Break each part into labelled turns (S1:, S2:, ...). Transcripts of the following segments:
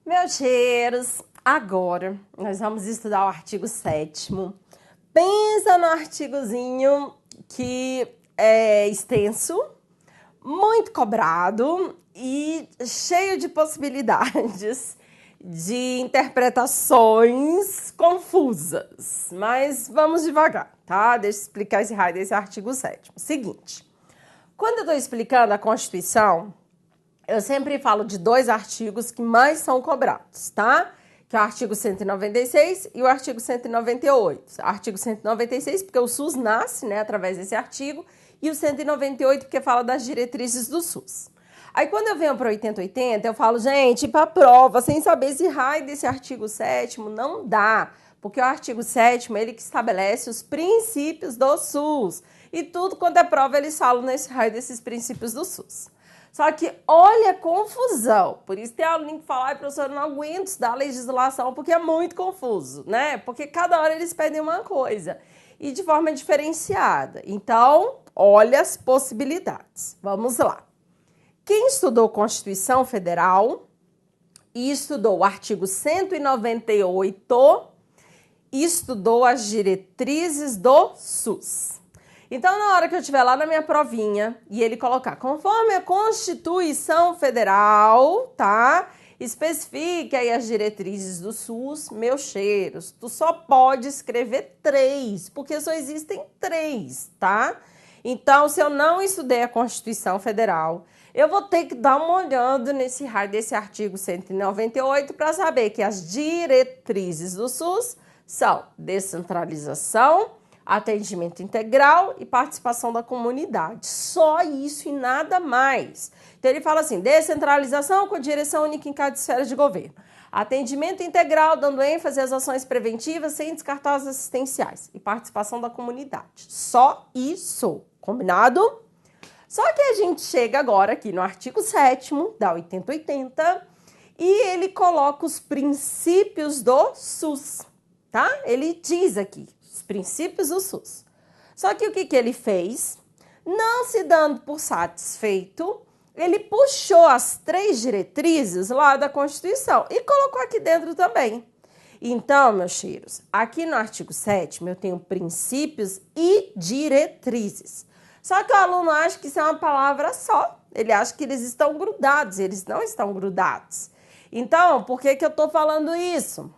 S1: Meus cheiros, agora nós vamos estudar o artigo 7º. Pensa no artigozinho que é extenso, muito cobrado e cheio de possibilidades de interpretações confusas. Mas vamos devagar, tá? Deixa eu explicar esse raio desse artigo 7º. Seguinte, quando eu estou explicando a Constituição, eu sempre falo de dois artigos que mais são cobrados, tá? Que é o artigo 196 e o artigo 198. Artigo 196 porque o SUS nasce, né, através desse artigo, e o 198 porque fala das diretrizes do SUS. Aí quando eu venho para 8080, eu falo, gente, para a prova, sem saber esse raio desse artigo 7º, não dá, porque o artigo 7º, ele que estabelece os princípios do SUS. E tudo quanto é prova, eles falam nesse raio desses princípios do SUS. Só que olha a confusão, por isso tem aluno que fala, ai, professor, eu não aguento estudar a legislação porque é muito confuso, né? Porque cada hora eles pedem uma coisa e de forma diferenciada. Então, olha as possibilidades. Vamos lá. Quem estudou Constituição Federal e estudou o artigo 198 e estudou as diretrizes do SUS. Então, na hora que eu estiver lá na minha provinha e ele colocar, conforme a Constituição Federal, tá? Especifique aí as diretrizes do SUS, meus cheiros. Tu só pode escrever 3, porque só existem 3, tá? Então, se eu não estudei a Constituição Federal, eu vou ter que dar uma olhada nesse raio desse artigo 198 para saber que as diretrizes do SUS são descentralização, atendimento integral e participação da comunidade. Só isso e nada mais. Então, ele fala assim, descentralização com direção única em cada esfera de governo. Atendimento integral, dando ênfase às ações preventivas sem descartar as assistenciais. E participação da comunidade. Só isso. Combinado? Só que a gente chega agora aqui no artigo 7º da 8080 e ele coloca os princípios do SUS, tá? Ele diz aqui, os princípios do SUS. Só que o que ele fez? Não se dando por satisfeito, ele puxou as 3 diretrizes lá da Constituição e colocou aqui dentro também. Então, meus cheiros, aqui no artigo 7º eu tenho princípios e diretrizes. Só que o aluno acha que isso é uma palavra só. Ele acha que eles estão grudados, eles não estão grudados. Então, por que eu estou falando isso?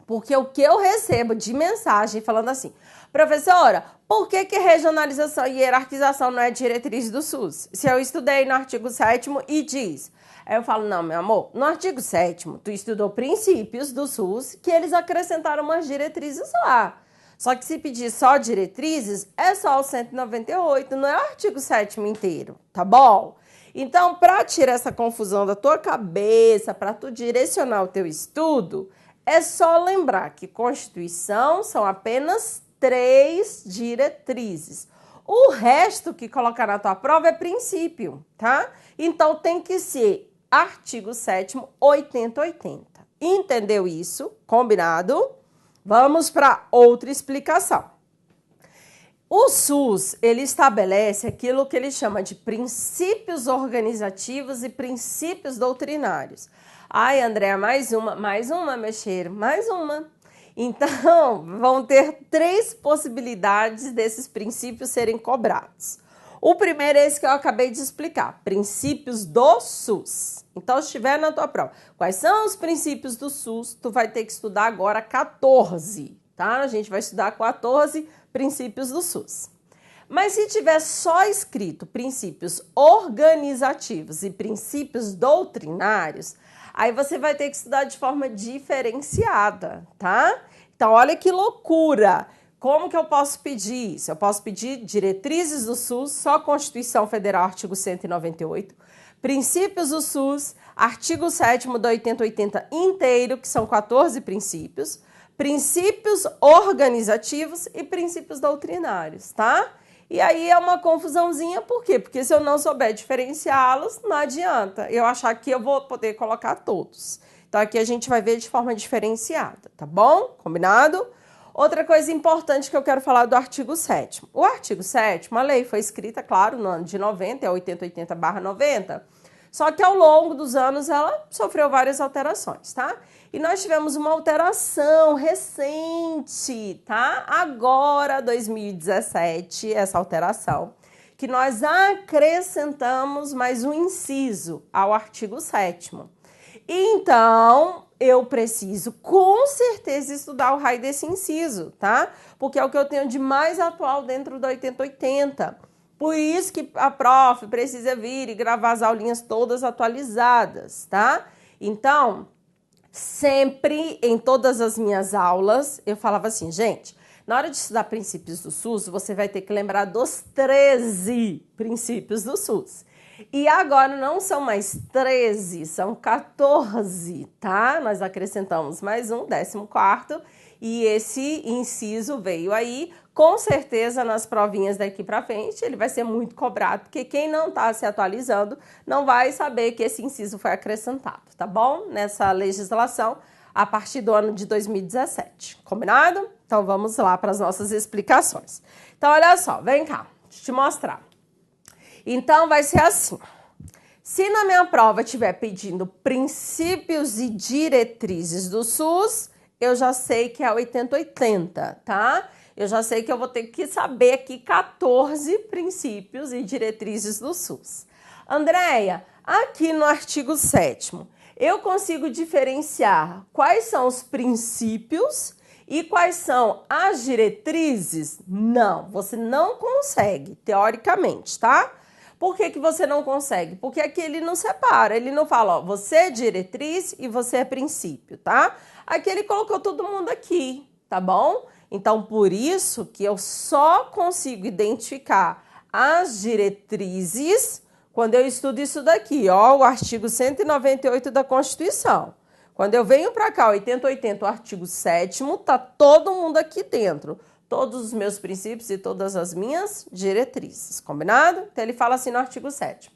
S1: Porque o que eu recebo de mensagem falando assim, professora, por que regionalização e hierarquização não é diretriz do SUS? Se eu estudei no artigo 7º e diz. Aí eu falo, não, meu amor, no artigo 7º tu estudou princípios do SUS que eles acrescentaram umas diretrizes lá. Só que se pedir só diretrizes, é só o 198, não é o artigo 7º inteiro, tá bom? Então, para tirar essa confusão da tua cabeça, para tu direcionar o teu estudo, é só lembrar que Constituição são apenas 3 diretrizes. O resto que colocar na tua prova é princípio, tá? Então, tem que ser artigo 7º, 8080. Entendeu isso? Combinado? Vamos para outra explicação. O SUS, ele estabelece aquilo que ele chama de princípios organizativos e princípios doutrinários. Ai, Andréa, mais uma, meu cheiro, mais uma. Então, vão ter 3 possibilidades desses princípios serem cobrados. O primeiro é esse que eu acabei de explicar, princípios do SUS. Então, se estiver na tua prova, quais são os princípios do SUS? Tu vai ter que estudar agora 14, tá? A gente vai estudar 14 princípios do SUS. Mas se tiver só escrito princípios organizativos e princípios doutrinários, aí você vai ter que estudar de forma diferenciada, tá? Então, olha que loucura! Como que eu posso pedir isso? Eu posso pedir diretrizes do SUS, só Constituição Federal, artigo 198, princípios do SUS, artigo 7º da 8080 inteiro, que são 14 princípios, princípios organizativos e princípios doutrinários, tá? E aí é uma confusãozinha, por quê? Porque se eu não souber diferenciá-los, não adianta eu achar que eu vou poder colocar todos. Então aqui a gente vai ver de forma diferenciada, tá bom? Combinado? Outra coisa importante que eu quero falar do artigo 7º. O artigo 7º, a lei foi escrita, claro, no ano de 90, é 8080/90, Só que ao longo dos anos ela sofreu várias alterações, tá? E nós tivemos uma alteração recente, tá? Agora, 2017, essa alteração, que nós acrescentamos mais um inciso ao artigo 7º. Então, eu preciso com certeza estudar o raio desse inciso, tá? Porque é o que eu tenho de mais atual dentro da 8080. Por isso que a prof precisa vir e gravar as aulinhas todas atualizadas, tá? Então, sempre em todas as minhas aulas, eu falava assim, gente, na hora de estudar princípios do SUS, você vai ter que lembrar dos 13 princípios do SUS. E agora não são mais 13, são 14, tá? Nós acrescentamos mais um, 14º, e esse inciso veio aí. Com certeza, nas provinhas daqui para frente, ele vai ser muito cobrado, porque quem não está se atualizando não vai saber que esse inciso foi acrescentado, tá bom? Nessa legislação, a partir do ano de 2017. Combinado? Então, vamos lá para as nossas explicações. Então, olha só, vem cá, deixa eu te mostrar. Então, vai ser assim. Se na minha prova estiver pedindo princípios e diretrizes do SUS, eu já sei que é 8080, tá? Eu já sei que eu vou ter que saber aqui 14 princípios e diretrizes do SUS. Andréia, aqui no artigo 7º, eu consigo diferenciar quais são os princípios e quais são as diretrizes? Não, você não consegue, teoricamente, tá? Por que que você não consegue? Porque aqui ele não separa, ele não fala, ó, você é diretriz e você é princípio, tá? Aqui ele colocou todo mundo aqui, tá bom? Então, por isso que eu só consigo identificar as diretrizes quando eu estudo isso daqui, ó, o artigo 198 da Constituição. Quando eu venho para cá, 8080, o artigo 7º, tá todo mundo aqui dentro. Todos os meus princípios e todas as minhas diretrizes, combinado? Então, ele fala assim no artigo 7º.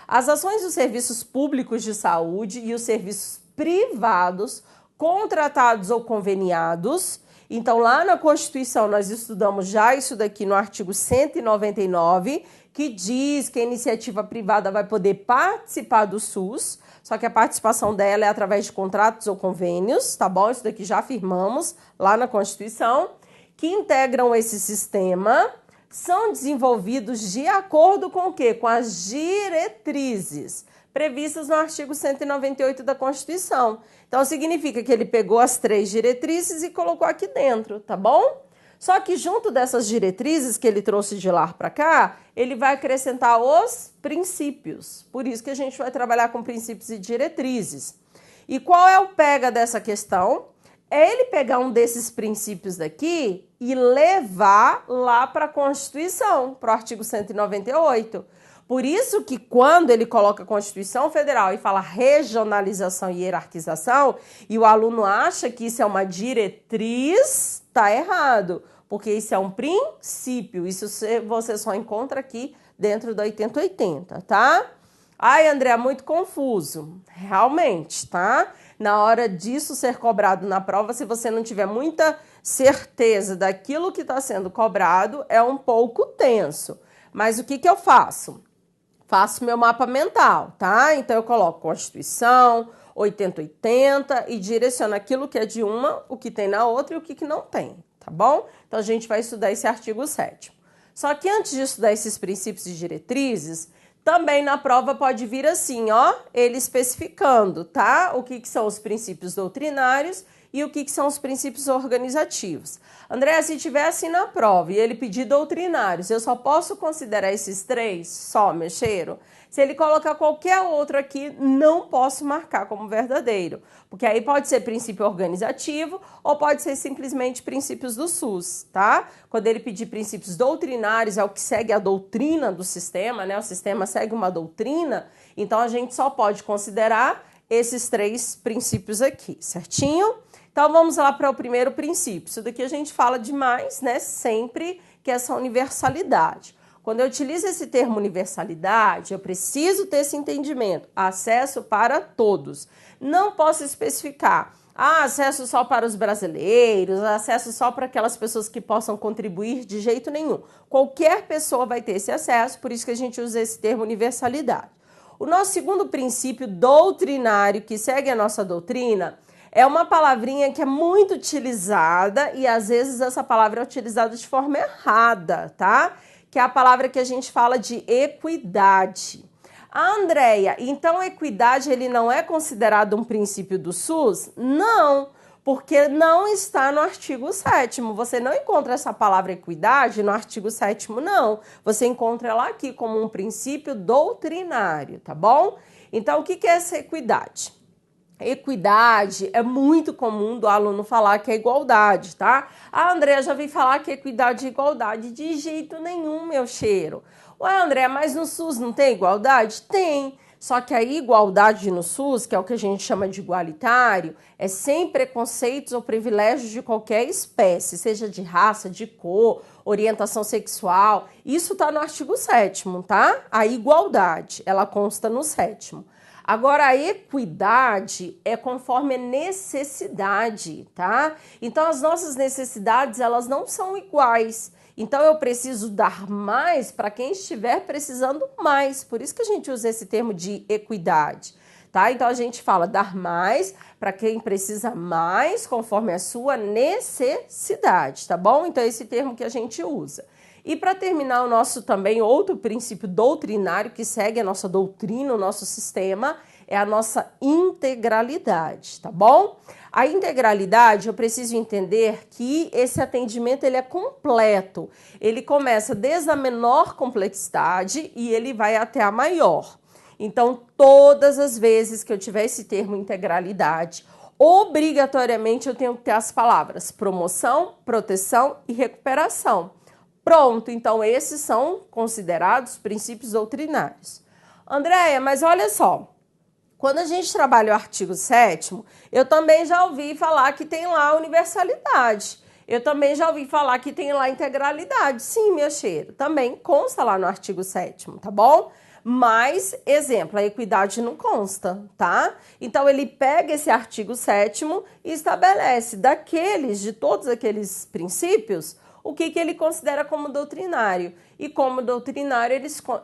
S1: As ações dos serviços públicos de saúde e os serviços privados, contratados ou conveniados. Então, lá na Constituição, nós estudamos já isso daqui no artigo 199, que diz que a iniciativa privada vai poder participar do SUS, só que a participação dela é através de contratos ou convênios, tá bom? Isso daqui já afirmamos lá na Constituição, que integram esse sistema, são desenvolvidos de acordo com o quê? Com as diretrizes previstas no artigo 198 da Constituição. Então, significa que ele pegou as 3 diretrizes e colocou aqui dentro, tá bom? Só que junto dessas diretrizes que ele trouxe de lá para cá, ele vai acrescentar os princípios. Por isso que a gente vai trabalhar com princípios e diretrizes. E qual é o pega dessa questão? É ele pegar um desses princípios daqui e levar lá para a Constituição, para o artigo 198. Por isso que quando ele coloca a Constituição Federal e fala regionalização e hierarquização, e o aluno acha que isso é uma diretriz, tá errado, porque isso é um princípio, isso você só encontra aqui dentro do 8080, tá? Ai, André, é muito confuso. Realmente, tá? Na hora disso ser cobrado na prova, se você não tiver muita certeza daquilo que está sendo cobrado, é um pouco tenso. Mas o que que eu faço? Faço meu mapa mental, tá? Então, eu coloco Constituição, 8080 e direciono aquilo que é de uma, o que tem na outra e o que não tem, tá bom? Então, a gente vai estudar esse artigo 7º. Só que antes de estudar esses princípios e diretrizes, também na prova pode vir assim, ó, ele especificando, tá? O que são os princípios doutrinários e o que são os princípios organizativos. André, se tiver assim na prova e ele pedir doutrinários, eu só posso considerar esses 3 só, meu cheiro? Se ele colocar qualquer outro aqui, não posso marcar como verdadeiro, porque aí pode ser princípio organizativo ou pode ser simplesmente princípios do SUS, tá? Quando ele pedir princípios doutrinários, é o que segue a doutrina do sistema, né? O sistema segue uma doutrina, então a gente só pode considerar esses 3 princípios aqui, certinho? Então, vamos lá para o primeiro princípio. Isso daqui a gente fala demais, né? Sempre, que é essa universalidade. Quando eu utilizo esse termo universalidade, eu preciso ter esse entendimento. Acesso para todos. Não posso especificar. Acesso só para os brasileiros, acesso só para aquelas pessoas que possam contribuir de jeito nenhum. Qualquer pessoa vai ter esse acesso, por isso que a gente usa esse termo universalidade. O nosso segundo princípio doutrinário, que segue a nossa doutrina, é uma palavrinha que é muito utilizada e às vezes essa palavra é utilizada de forma errada, tá? Que é a palavra que a gente fala de equidade. Andréia, então equidade ele não é considerado um princípio do SUS? Não, porque não está no artigo 7º. Você não encontra essa palavra equidade no artigo 7º, não. Você encontra ela aqui como um princípio doutrinário, tá bom? Então, o que é essa equidade? Equidade é muito comum do aluno falar que é igualdade, tá? Ah, André, já vi falar que equidade é igualdade. De jeito nenhum, meu cheiro. Ué, André, mas no SUS não tem igualdade? Tem. Só que a igualdade no SUS, que é o que a gente chama de igualitário, é sem preconceitos ou privilégios de qualquer espécie, seja de raça, de cor, orientação sexual. Isso está no artigo 7º, tá? A igualdade, ela consta no 7º. Agora, a equidade é conforme a necessidade, tá? Então, as nossas necessidades, elas não são iguais. Então, eu preciso dar mais para quem estiver precisando mais. Por isso que a gente usa esse termo de equidade, tá? Então, a gente fala dar mais para quem precisa mais, conforme a sua necessidade, tá bom? Então, é esse termo que a gente usa. E para terminar o nosso também outro princípio doutrinário que segue a nossa doutrina, o nosso sistema, é a nossa integralidade, tá bom? A integralidade, eu preciso entender que esse atendimento ele é completo. Ele começa desde a menor complexidade e ele vai até a maior. Então, todas as vezes que eu tiver esse termo integralidade, obrigatoriamente eu tenho que ter as palavras promoção, proteção e recuperação. Pronto, então esses são considerados princípios doutrinários. Andréia, mas olha só, quando a gente trabalha o artigo 7º, eu também já ouvi falar que tem lá a universalidade. Eu também já ouvi falar que tem lá a integralidade. Sim, meu cheiro, também consta lá no artigo 7º, tá bom? Mas, exemplo, a equidade não consta, tá? Então, ele pega esse artigo 7º e estabelece de todos aqueles princípios, o que ele considera como doutrinário. E como doutrinário,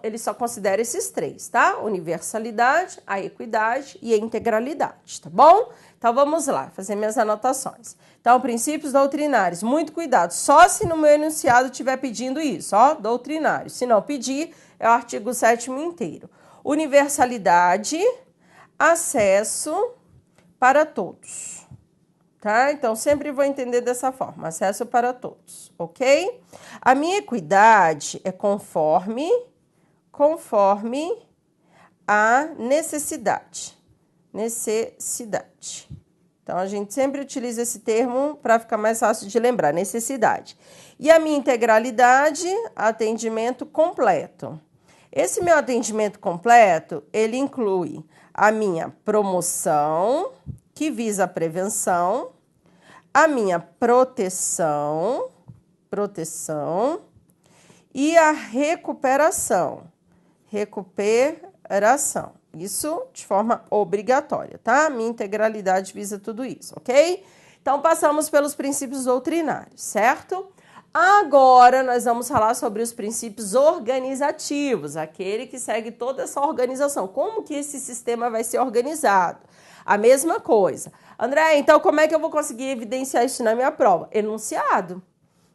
S1: ele só considera esses três, tá? Universalidade, a equidade e a integralidade, tá bom? Então, vamos lá, fazer minhas anotações. Então, princípios doutrinários, muito cuidado. Só se no meu enunciado estiver pedindo isso, ó, doutrinário. Se não pedir, é o artigo 7º inteiro. Universalidade, acesso para todos. Tá? Então, sempre vou entender dessa forma, acesso para todos, ok? A minha equidade é conforme a necessidade. Então, a gente sempre utiliza esse termo para ficar mais fácil de lembrar, necessidade. E a minha integralidade, atendimento completo. Esse meu atendimento completo, ele inclui a minha promoção, que visa a prevenção, a minha proteção e a recuperação. Isso de forma obrigatória, tá? Minha integralidade visa tudo isso, ok? Então, passamos pelos princípios doutrinários, certo? Agora, nós vamos falar sobre os princípios organizativos, aquele que segue toda essa organização. Como que esse sistema vai ser organizado? A mesma coisa. André, então como é que eu vou conseguir evidenciar isso na minha prova? Enunciado.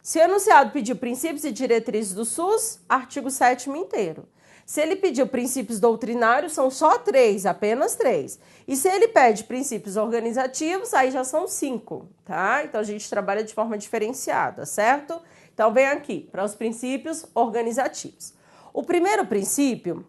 S1: Se o enunciado pedir princípios e diretrizes do SUS, artigo 7º inteiro. Se ele pediu princípios doutrinários, são só 3, apenas 3. E se ele pede princípios organizativos, aí já são 5, tá? Então, a gente trabalha de forma diferenciada, certo? Então, vem aqui para os princípios organizativos. O primeiro princípio,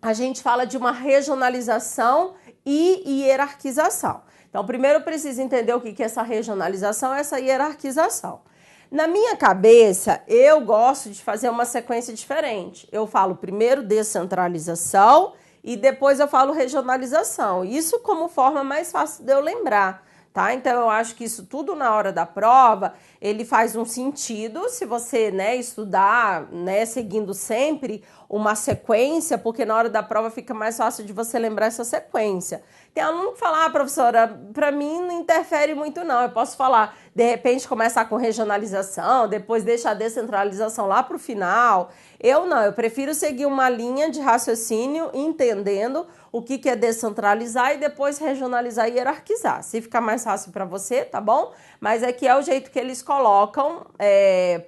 S1: a gente fala de uma regionalização e hierarquização. Então, primeiro eu preciso entender o que é essa regionalização e essa hierarquização. Na minha cabeça, eu gosto de fazer uma sequência diferente. Eu falo primeiro descentralização e depois eu falo regionalização. Isso como forma mais fácil de eu lembrar, tá? Então, eu acho que isso tudo na hora da prova, ele faz um sentido se você, estudar, seguindo sempre uma sequência, porque na hora da prova fica mais fácil de você lembrar essa sequência. Tem aluno que fala, professora, para mim não interfere muito não, eu posso falar, de repente começar com regionalização, depois deixar a descentralização lá para o final. Eu não, eu prefiro seguir uma linha de raciocínio entendendo o que é descentralizar e depois regionalizar e hierarquizar. Se ficar mais fácil para você, tá bom? Mas é que é o jeito que eles colocam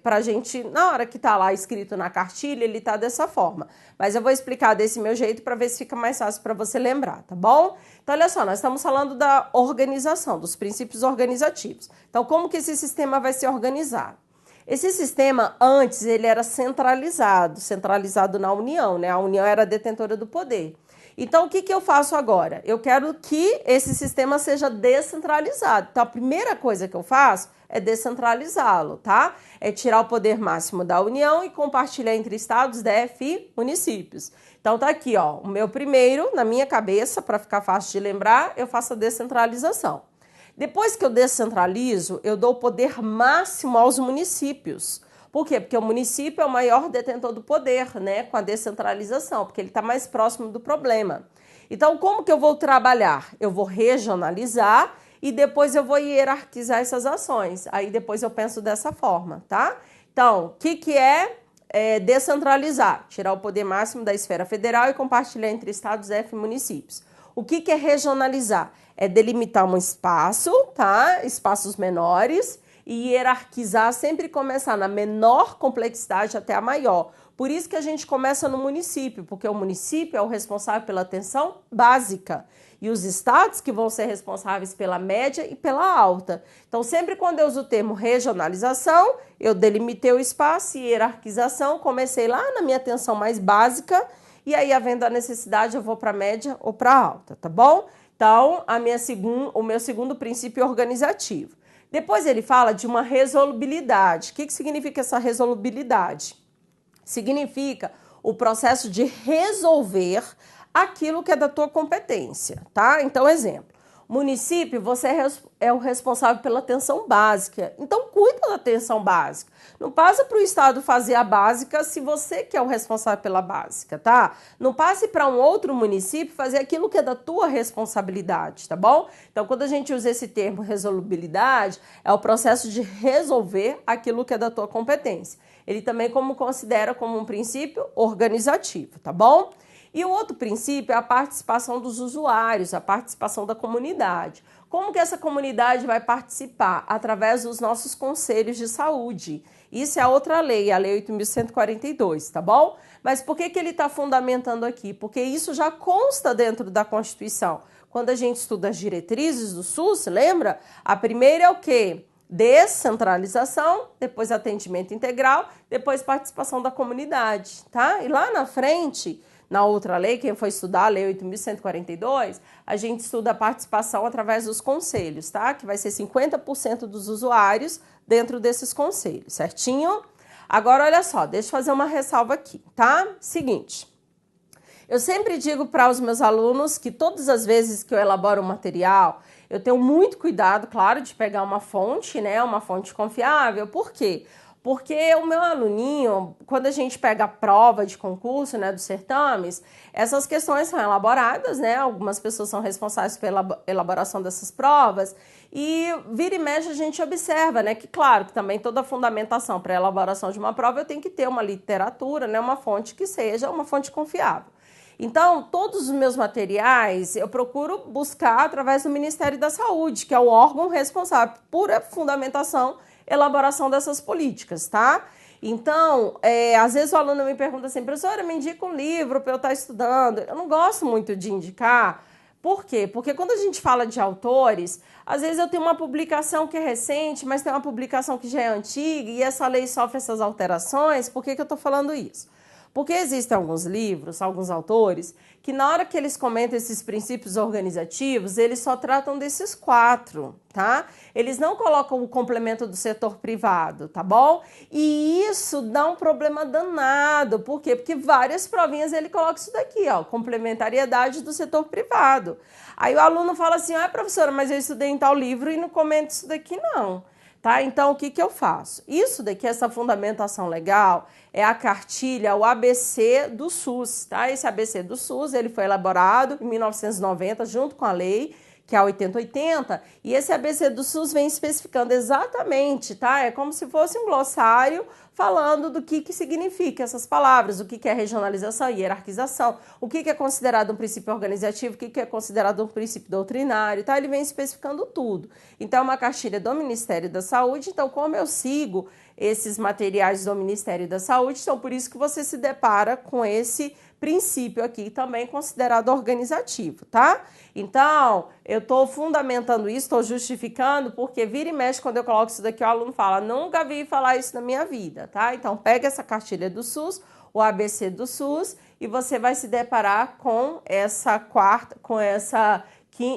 S1: pra gente, na hora que tá lá escrito na cartilha, ele tá dessa forma. Mas eu vou explicar desse meu jeito para ver se fica mais fácil para você lembrar, tá bom? Então, olha só, nós estamos falando da organização, dos princípios organizativos. Então, como que esse sistema vai se organizar? Esse sistema, antes, ele era centralizado na União, né? A União era a detentora do poder. Então, o que eu faço agora? Eu quero que esse sistema seja descentralizado. Então, a primeira coisa que eu faço é descentralizá-lo, tá? É tirar o poder máximo da União e compartilhar entre estados, DF e municípios. Então, tá aqui, ó, o meu primeiro, na minha cabeça, para ficar fácil de lembrar, eu faço a descentralização. Depois que eu descentralizo, eu dou o poder máximo aos municípios. Por quê? Porque o município é o maior detentor do poder, né, com a descentralização, porque ele está mais próximo do problema. Então, como que eu vou trabalhar? Eu vou regionalizar e depois eu vou hierarquizar essas ações. Aí depois eu penso dessa forma, tá? Então, o que é descentralizar? Tirar o poder máximo da esfera federal e compartilhar entre estados, F e municípios. O que é regionalizar? É delimitar um espaço, tá? Espaços menores e hierarquizar, sempre começar na menor complexidade até a maior. Por isso que a gente começa no município, porque o município é o responsável pela atenção básica e os estados que vão ser responsáveis pela média e pela alta. Então, sempre quando eu uso o termo regionalização, eu delimitei o espaço e hierarquização, comecei lá na minha atenção mais básica e aí, havendo a necessidade, eu vou para a média ou para a alta, tá bom? Então, o meu segundo princípio organizativo. Depois ele fala de uma resolubilidade. O que significa essa resolubilidade? Significa o processo de resolver aquilo que é da tua competência, tá? Então, exemplo. Município, você é o responsável pela atenção básica. Então, cuida da atenção básica. Não passa para o Estado fazer a básica se você que é o responsável pela básica, tá? Não passe para um outro município fazer aquilo que é da tua responsabilidade, tá bom? Então, quando a gente usa esse termo resolubilidade, é o processo de resolver aquilo que é da tua competência. Ele também considera como um princípio organizativo, tá bom? E o outro princípio é a participação dos usuários, a participação da comunidade. Como que essa comunidade vai participar? Através dos nossos conselhos de saúde. Isso é a outra lei, a Lei 8.142, tá bom? Mas por que ele está fundamentando aqui? Porque isso já consta dentro da Constituição. Quando a gente estuda as diretrizes do SUS, lembra? A primeira é o quê? Descentralização, depois atendimento integral, depois participação da comunidade, tá? E lá na frente, na outra lei, quem for estudar a Lei 8.142, a gente estuda a participação através dos conselhos, tá? Que vai ser 50% dos usuários dentro desses conselhos, certinho? Agora, olha só, deixa eu fazer uma ressalva aqui, tá? Seguinte, eu sempre digo para os meus alunos que todas as vezes que eu elaboro um material, eu tenho muito cuidado, claro, de pegar uma fonte, né? Uma fonte confiável. Por quê? Porque o meu aluninho, quando a gente pega a prova de concurso, né, dos certames, essas questões são elaboradas, né? Algumas pessoas são responsáveis pela elaboração dessas provas e vira e mexe a gente observa, né, que claro, que também toda a fundamentação para a elaboração de uma prova eu tenho que ter uma literatura, né, uma fonte que seja uma fonte confiável. Então, todos os meus materiais eu procuro buscar através do Ministério da Saúde, que é o órgão responsável por a fundamentação elaboração dessas políticas, tá? Então, às vezes o aluno me pergunta assim, professora, me indica um livro para eu estar estudando. Eu não gosto muito de indicar. Por quê? Porque quando a gente fala de autores, às vezes eu tenho uma publicação que é recente, mas tem uma publicação que já é antiga e essa lei sofre essas alterações. Por que eu estou falando isso? Porque existem alguns livros, alguns autores, que na hora que eles comentam esses princípios organizativos, eles só tratam desses 4, tá? Eles não colocam o complemento do setor privado, tá bom? E isso dá um problema danado. Por quê? Porque várias provinhas ele coloca isso daqui, ó, complementariedade do setor privado. Aí o aluno fala assim, professora, mas eu estudei em tal livro e não comento isso daqui não. Tá? Então, o que eu faço? Isso daqui, essa fundamentação legal, é a cartilha, o ABC do SUS, tá? Esse ABC do SUS, ele foi elaborado em 1990, junto com a lei, que é a 8080, e esse ABC do SUS vem especificando exatamente, tá? É como se fosse um glossário falando do que significa essas palavras, o que é regionalização e hierarquização, o que é considerado um princípio organizativo, o que é considerado um princípio doutrinário, tá? Ele vem especificando tudo. Então, é uma cartilha do Ministério da Saúde, então, como eu sigo esses materiais do Ministério da Saúde, então, por isso que você se depara com esse princípio aqui também considerado organizativo, tá? Então, eu estou fundamentando isso, estou justificando, porque vira e mexe quando eu coloco isso daqui, o aluno fala, nunca vi falar isso na minha vida, tá? Então, pega essa cartilha do SUS, o ABC do SUS, e você vai se deparar com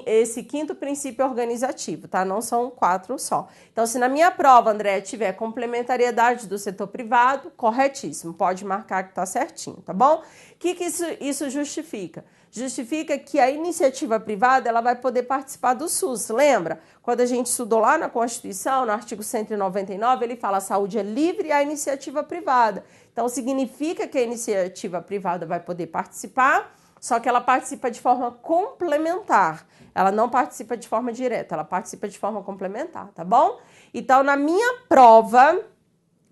S1: esse quinto princípio organizativo, tá? Não são 4 só. Então, se na minha prova, André, tiver complementariedade do setor privado, corretíssimo, pode marcar que tá certinho, tá bom? O que isso justifica? Justifica que a iniciativa privada ela vai poder participar do SUS. Lembra? Quando a gente estudou lá na Constituição, no artigo 199, ele fala a saúde é livre à iniciativa privada. Então, significa que a iniciativa privada vai poder participar, só que ela participa de forma complementar. Ela não participa de forma direta, ela participa de forma complementar, tá bom? Então, na minha prova,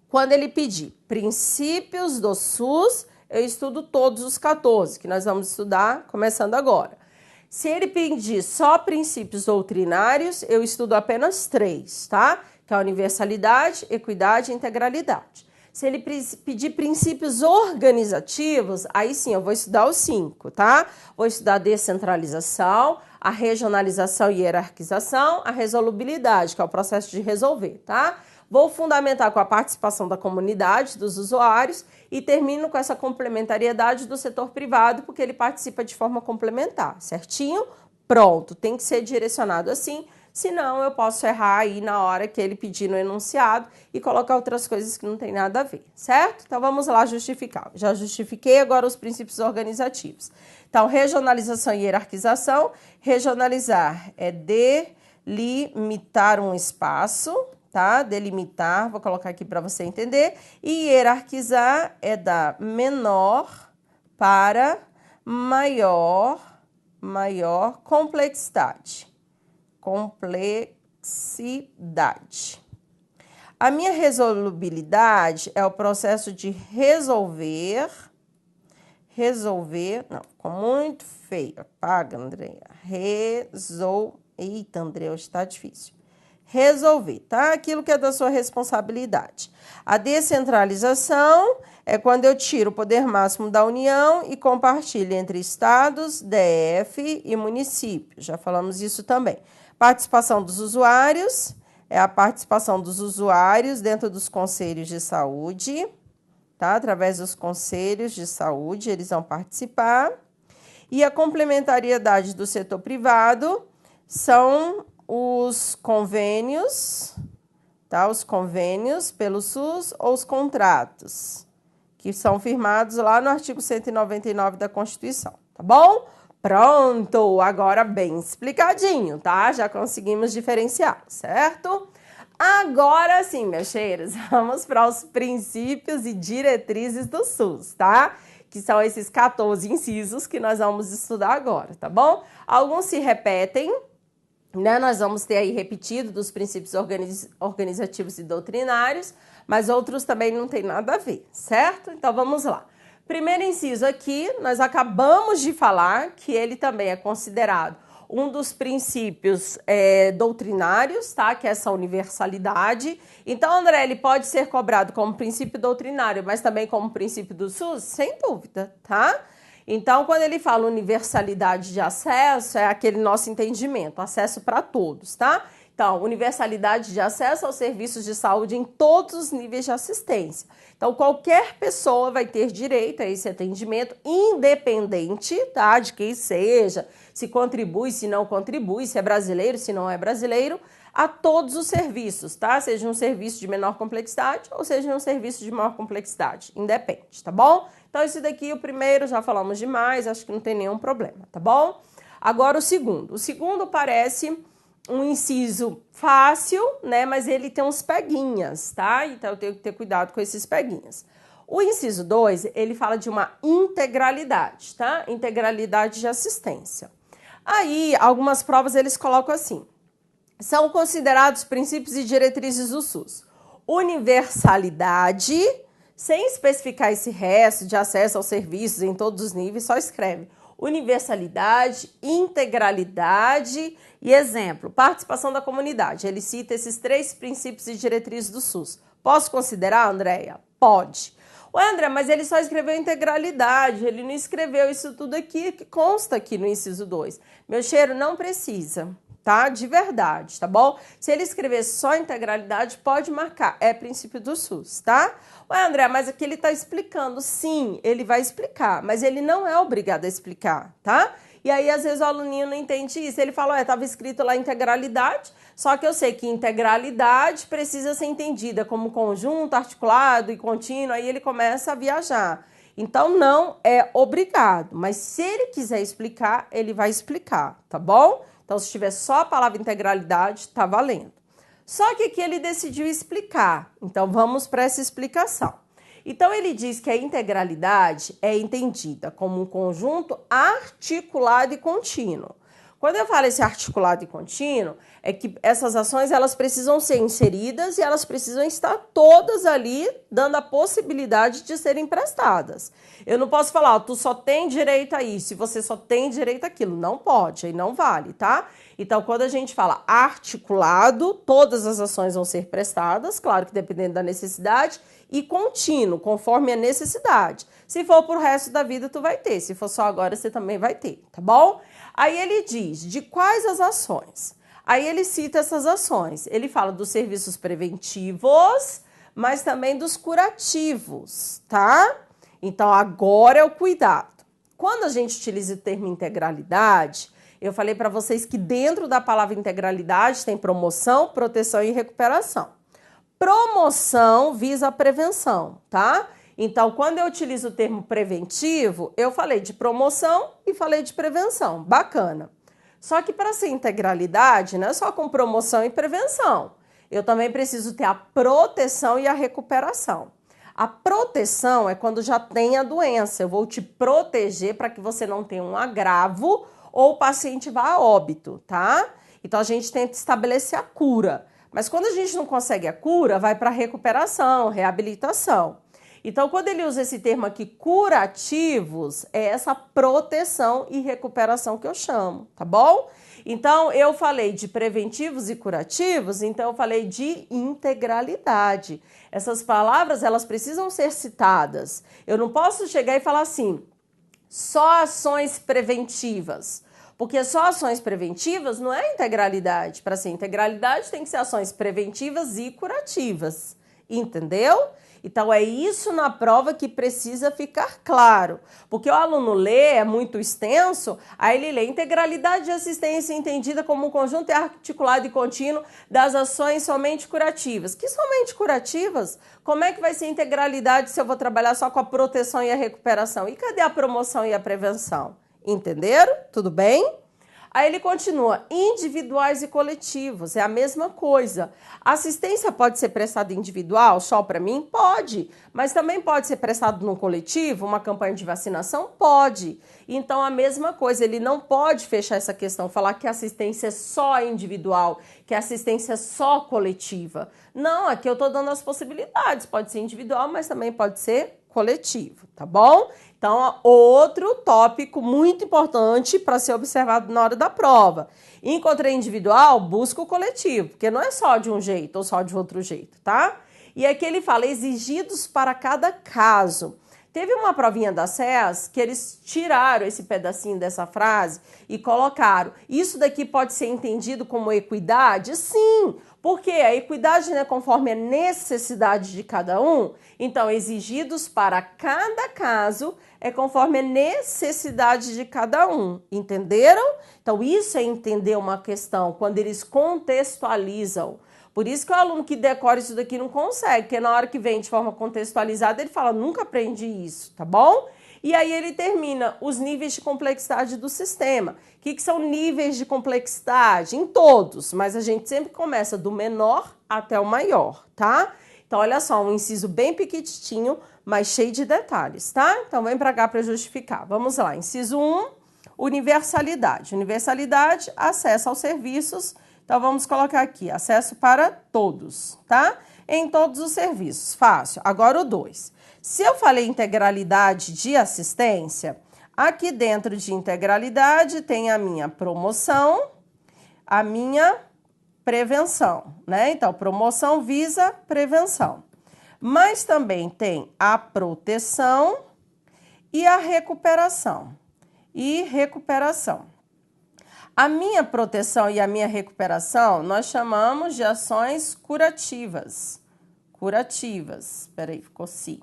S1: quando ele pedir princípios do SUS, eu estudo todos os 14, que nós vamos estudar começando agora. Se ele pedir só princípios doutrinários, eu estudo apenas 3, tá? Que é a universalidade, equidade e integralidade. Se ele pedir princípios organizativos, aí sim, eu vou estudar os 5, tá? Vou estudar a descentralização, a regionalização e hierarquização, a resolubilidade, que é o processo de resolver, tá? Vou fundamentar com a participação da comunidade, dos usuários, e termino com essa complementariedade do setor privado, porque ele participa de forma complementar, certinho? Pronto, tem que ser direcionado assim, senão eu posso errar aí na hora que ele pedir no enunciado e colocar outras coisas que não tem nada a ver, certo? Então vamos lá justificar. Já justifiquei agora os princípios organizativos. Então, regionalização e hierarquização. Regionalizar é delimitar um espaço, tá? Delimitar, vou colocar aqui para você entender. E hierarquizar é da menor para maior complexidade. A minha resolubilidade é o processo de resolver, não, ficou muito feio, apaga, Andréia, eita, Andréia, hoje está difícil. Resolver, tá? Aquilo que é da sua responsabilidade. A descentralização é quando eu tiro o poder máximo da União e compartilho entre estados, DF e municípios. Já falamos isso também. Participação dos usuários, é a participação dos usuários dentro dos conselhos de saúde, tá? Através dos conselhos de saúde, eles vão participar. E a complementariedade do setor privado são os convênios, tá? Os convênios pelo SUS ou os contratos, que são firmados lá no artigo 199 da Constituição, tá bom? Pronto, agora bem explicadinho, tá? Já conseguimos diferenciar, certo? Agora sim, meus cheiros, vamos para os princípios e diretrizes do SUS, tá? Que são esses 14 incisos que nós vamos estudar agora, tá bom? Alguns se repetem, né? Nós vamos ter aí repetido dos princípios organizativos e doutrinários, mas outros também não tem nada a ver, certo? Então vamos lá. Primeiro inciso aqui, nós acabamos de falar que ele também é considerado um dos princípios doutrinários, tá? Que é essa universalidade. Então, André, ele pode ser cobrado como princípio doutrinário, mas também como princípio do SUS? Sem dúvida, tá? Então, quando ele fala universalidade de acesso, é aquele nosso entendimento, acesso para todos, tá? Então, universalidade de acesso aos serviços de saúde em todos os níveis de assistência. Então, qualquer pessoa vai ter direito a esse atendimento, independente, tá, de quem seja, se contribui, se não contribui, se é brasileiro, se não é brasileiro, a todos os serviços, tá? Seja um serviço de menor complexidade ou seja um serviço de maior complexidade, independe, tá bom? Então, esse daqui, o primeiro, já falamos demais, acho que não tem nenhum problema, tá bom? Agora, o segundo. O segundo parece um inciso fácil, né? Mas ele tem uns peguinhas, tá? Então eu tenho que ter cuidado com esses peguinhas. O inciso 2, ele fala de uma integralidade, tá? Integralidade de assistência. Aí, algumas provas eles colocam assim: são considerados princípios e diretrizes do SUS. Universalidade, sem especificar esse resto de acesso aos serviços em todos os níveis, só escreve universalidade, integralidade e exemplo, participação da comunidade. Ele cita esses 3 princípios e diretrizes do SUS. Posso considerar, Andréia? Pode. Ué, André, mas ele só escreveu integralidade, ele não escreveu isso tudo aqui que consta aqui no inciso 2. Meu cheiro, não precisa, tá? De verdade, tá bom? Se ele escrever só integralidade, pode marcar, é princípio do SUS, tá? Ué, André, mas aqui ele está explicando. Sim, ele vai explicar, mas ele não é obrigado a explicar, tá? E aí, às vezes, o aluninho não entende isso. Ele fala, estava escrito lá integralidade, só que eu sei que integralidade precisa ser entendida como conjunto, articulado e contínuo, aí ele começa a viajar. Então, não é obrigado, mas se ele quiser explicar, ele vai explicar, tá bom? Então, se tiver só a palavra integralidade, tá valendo. Só que aqui ele decidiu explicar, então vamos para essa explicação. Então, ele diz que a integralidade é entendida como um conjunto articulado e contínuo. Quando eu falo esse articulado e contínuo, é que essas ações elas precisam ser inseridas e elas precisam estar todas ali, dando a possibilidade de serem prestadas. Eu não posso falar, tu só tem direito a isso e você só tem direito àquilo. Não pode, aí não vale, tá? Então, quando a gente fala articulado, todas as ações vão ser prestadas, claro que dependendo da necessidade, e contínuo, conforme a necessidade. Se for pro resto da vida, tu vai ter. Se for só agora, você também vai ter, tá bom? Aí ele diz de quais as ações. Aí ele cita essas ações. Ele fala dos serviços preventivos, mas também dos curativos, tá? Então, agora é o cuidado. Quando a gente utiliza o termo integralidade, eu falei para vocês que dentro da palavra integralidade tem promoção, proteção e recuperação. Promoção visa a prevenção, tá? Então, quando eu utilizo o termo preventivo, eu falei de promoção e falei de prevenção. Bacana. Só que para ser integralidade, não é só com promoção e prevenção. Eu também preciso ter a proteção e a recuperação. A proteção é quando já tem a doença. Eu vou te proteger para que você não tenha um agravo ou o paciente vá a óbito, tá? Então, a gente tenta estabelecer a cura. Mas quando a gente não consegue a cura, vai para recuperação, reabilitação. Então, quando ele usa esse termo aqui, curativos, é essa proteção e recuperação que eu chamo, tá bom? Então, eu falei de preventivos e curativos, então eu falei de integralidade. Essas palavras, elas precisam ser citadas. Eu não posso chegar e falar assim, só ações preventivas. Porque só ações preventivas não é integralidade. Para ser integralidade tem que ser ações preventivas e curativas. Entendeu? Então é isso na prova que precisa ficar claro. Porque o aluno lê, é muito extenso, aí ele lê integralidade de assistência entendida como um conjunto articulado e contínuo das ações somente curativas. Que somente curativas? Como é que vai ser integralidade se eu vou trabalhar só com a proteção e a recuperação? E cadê a promoção e a prevenção? Entenderam? Tudo bem? Aí ele continua, individuais e coletivos, é a mesma coisa. A assistência pode ser prestada individual, só para mim? Pode, mas também pode ser prestado num coletivo, uma campanha de vacinação? Pode. Então, a mesma coisa, ele não pode fechar essa questão, falar que a assistência é só individual, que a assistência é só coletiva. Não, aqui eu estou dando as possibilidades, pode ser individual, mas também pode ser coletivo, tá bom? Então, outro tópico muito importante para ser observado na hora da prova. Encontrei individual, busca o coletivo, porque não é só de um jeito ou só de outro jeito, tá? E aqui ele fala exigidos para cada caso. Teve uma provinha da SES que eles tiraram esse pedacinho dessa frase e colocaram. Isso daqui pode ser entendido como equidade? Sim, porque a equidade é conforme a necessidade de cada um. Então, exigidos para cada caso é conforme a necessidade de cada um. Entenderam? Então, isso é entender uma questão, quando eles contextualizam. Por isso que o aluno que decora isso daqui não consegue, porque na hora que vem de forma contextualizada, ele fala, nunca aprendi isso, tá bom? E aí ele termina os níveis de complexidade do sistema. O que são níveis de complexidade? Em todos, mas a gente sempre começa do menor até o maior, tá? Então, olha só, um inciso bem pequitinho, mas cheio de detalhes, tá? Então, vem para cá para justificar. Vamos lá, inciso 1, universalidade. Universalidade, acesso aos serviços. Então, vamos colocar aqui, acesso para todos, tá? Em todos os serviços, fácil. Agora o 2. Se eu falei integralidade de assistência, aqui dentro de integralidade tem a minha promoção, a minha prevenção, né? Então, promoção visa prevenção. Mas também tem a proteção e a recuperação. A minha proteção e a minha recuperação nós chamamos de ações curativas. Peraí, ficou sim.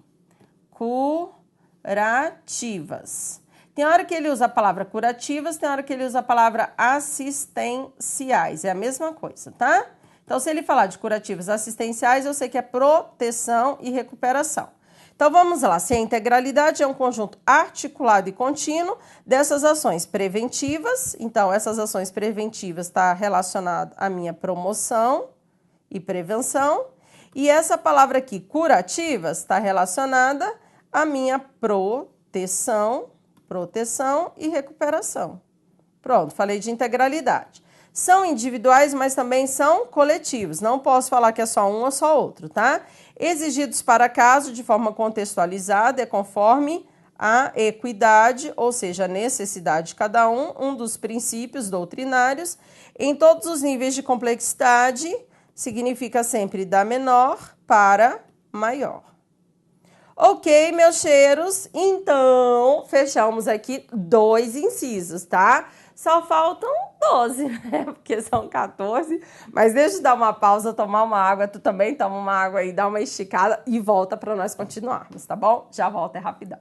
S1: Curativas. Tem hora que ele usa a palavra curativas, tem hora que ele usa a palavra assistenciais. É a mesma coisa, tá? Então, se ele falar de curativas assistenciais, eu sei que é proteção e recuperação. Então, vamos lá. Se a integralidade é um conjunto articulado e contínuo dessas ações preventivas, então, essas ações preventivas estão relacionadas à minha promoção e prevenção. E essa palavra aqui, curativas, está relacionada à minha proteção e recuperação. Pronto, falei de integralidade. São individuais, mas também são coletivos. Não posso falar que é só um ou só outro, tá? Exigidos para caso de forma contextualizada é conforme a equidade, ou seja, a necessidade de cada um dos princípios doutrinários. Em todos os níveis de complexidade, significa sempre da menor para maior. Ok, meus cheiros, então fechamos aqui 2 incisos, tá? Só faltam 12, né? Porque são 14, mas deixa eu dar uma pausa, tomar uma água, tu também toma uma água aí, dá uma esticada e volta para nós continuarmos, tá bom? Já volto, é rapidão.